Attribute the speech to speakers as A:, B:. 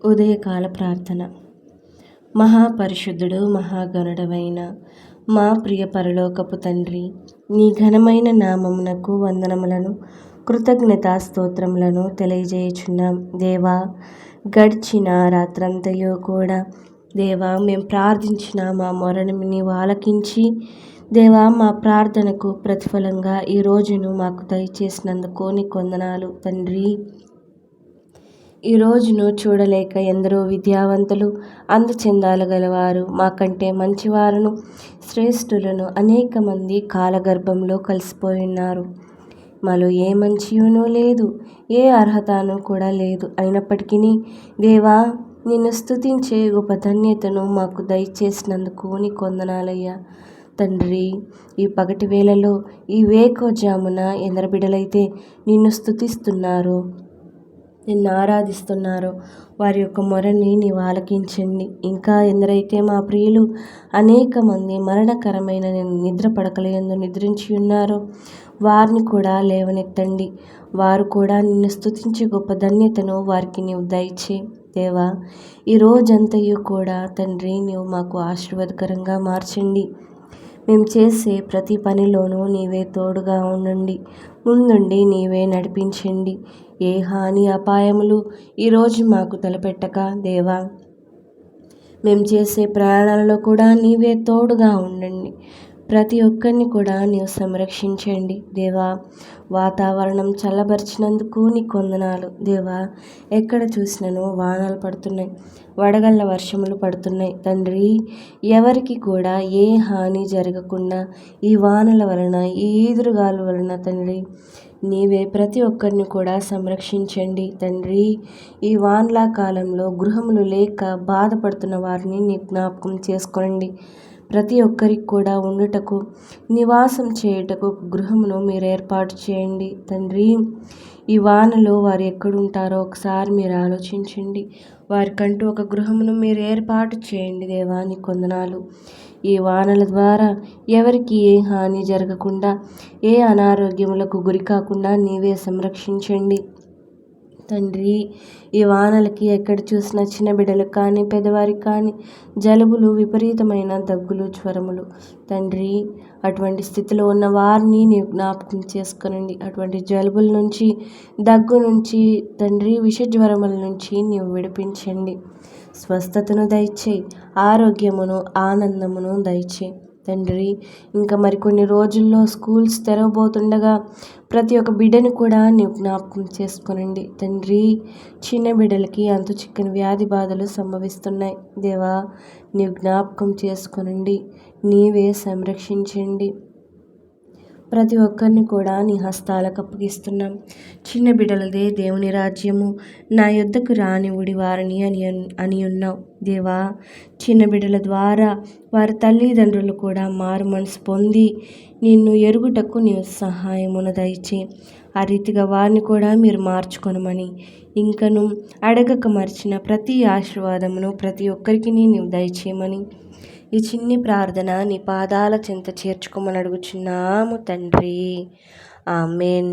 A: ఉదయకాల ప్రార్థన. మహాపరిశుద్ధుడు మహాగణుడవైన మా ప్రియ పరలోకపు తండ్రి, నీ ఘనమైన నామమునకు వందనములను కృతజ్ఞతా స్తోత్రములను తెలియజేయుచున్నాం. దేవా, గడిచిన రాత్రంతయు కూడా దేవా మేము ప్రార్థించిన మా మొరను నీవు ఆలకించి దేవా మా ప్రార్థనకు ప్రతిఫలంగా ఈ రోజును మాకు దయచేసినందుకు నీకు వందనాలు తండ్రి. ఈ రోజును చూడలేక ఎందరో విద్యావంతులు, అందచందాలు గలవారు, మాకంటే మంచివారును శ్రేష్ఠులను అనేక మంది కాలగర్భంలో కలిసిపోయి ఉన్నారు. మాలో ఏ మంచియునూ లేదు, ఏ అర్హతను కూడా లేదు. అయినప్పటికీ దేవా, నిన్ను స్తుతించే గొప్ప ధన్యతను మాకు దయచేసినందుకు నీకు వందనాలయ్యా తండ్రి. ఈ పగటి వేళలో ఈ వేకువజామున ఎందరు బిడ్డలైతే నిన్ను స్తుతిస్తున్నారో, నిన్ను ఆరాధిస్తున్నారో వారి యొక్క మొరని నీవు ఆలకించండి. ఇంకా ఎందరైతే మా ప్రియులు అనేక మంది మరణకరమైన నిద్ర పడకలయందు నిద్రించి ఉన్నారో వారిని కూడా లేవనెత్తండి. వారు కూడా నిన్ను స్తుతించే గొప్ప ధన్యతను వారికి నీవు దయచే దేవా. ఈ రోజంతయు కూడా తండ్రి నీవు మాకు ఆశీర్వాదకరంగా మార్చండి. మేము చేసే ప్రతి పనిలోనూ నీవే తోడుగా ఉండండి, ముందుండి నీవే నడిపించండి. ఏ హాని అపాయములు ఈరోజు మాకు తలపెట్టక దేవా, మేము చేసే ప్రయాణాలలో కూడా నీవే తోడుగా ఉండండి. ప్రతి ఒక్కరిని కూడా నీవు సంరక్షించండి దేవా. వాతావరణం చల్లబరిచినందుకు నీకు వందనాలు దేవా. ఎక్కడ చూసినానో వానలు పడుతున్నాయి, వడగళ్ళ వర్షములు పడుతున్నాయి తండ్రి. ఎవరికి కూడా ఏ హాని జరగకుండా ఈ వానల వలన, ఈ ఈదురుగాల వలన తండ్రి నీవే ప్రతి ఒక్కరిని కూడా సంరక్షించండి తండ్రి. ఈ వానల కాలంలో గృహములు లేక బాధపడుతున్న వారిని నీ జ్ఞాపకం చేసుకోండి. ప్రతి ఒక్కరికి కూడా ఉండుటకు, నివాసం చేయుటకు గృహమును మీరు ఏర్పాటు చేయండి తండ్రి. ఈ వానలో వారు ఎక్కడుంటారో ఒకసారి మీరు ఆలోచించండి. వారికంటూ ఒక గృహమును మీరు ఏర్పాటు చేయండి దేవా. నీకు వందనాలు. ఈ వానల ద్వారా ఎవరికి ఏ హాని జరగకుండా, ఏ అనారోగ్యములకు గురి కాకుండా నీవే సంరక్షించండి తండ్రి. ఈ వానలకి ఎక్కడ చూసినా చిన్న బిడ్డలకు కానీ పెద్దవారికి కానీ జలుబులు, విపరీతమైన దగ్గులు, జ్వరములు తండ్రి. అటువంటి స్థితిలో ఉన్న వారిని నీవు జ్ఞాపకం చేసుకునండి. అటువంటి జలుబుల నుంచి, దగ్గు నుంచి తండ్రి, విష జ్వరముల నుంచి నీవు విడిపించండి. స్వస్థతను దయచేయి, ఆరోగ్యమును, ఆనందమును దయచేయి తండ్రి. ఇంకా మరికొన్ని రోజుల్లో స్కూల్స్ తెరవబోతుండగా ప్రతి ఒక్క బిడ్డను కూడా నీవు జ్ఞాపకం చేసుకునండి తండ్రి. చిన్న బిడ్డలకి అంతు చిక్కని వ్యాధి బాధలు సంభవిస్తున్నాయి దేవా. నీవు జ్ఞాపకం చేసుకునండి, నీవే సంరక్షించండి. ప్రతి ఒక్కరిని కూడా నీ హస్తాలకు అప్పగిస్తున్నాం. చిన్న బిడ్డలదే దేవుని రాజ్యము, నా యొద్దకు రానివుడి వారిని అని ఉన్నావు దేవా. చిన్న బిడ్డల ద్వారా వారి తల్లిదండ్రులు కూడా మారు మనసు పొంది నిన్ను ఎరుగుటకు నీవు సహాయమును దయచే. ఆ రీతిగా వారిని కూడా మీరు మార్చుకొనమని, ఇంకను అడగక మర్చిన ప్రతి ఆశీర్వాదమును ప్రతి ఒక్కరికి నీవు దయచేయమని ఈ చిన్ని ప్రార్థన నీ పాదాల చెంత చేర్చుకోమని అడుగుచున్నాము తండ్రి. ఆమెన్.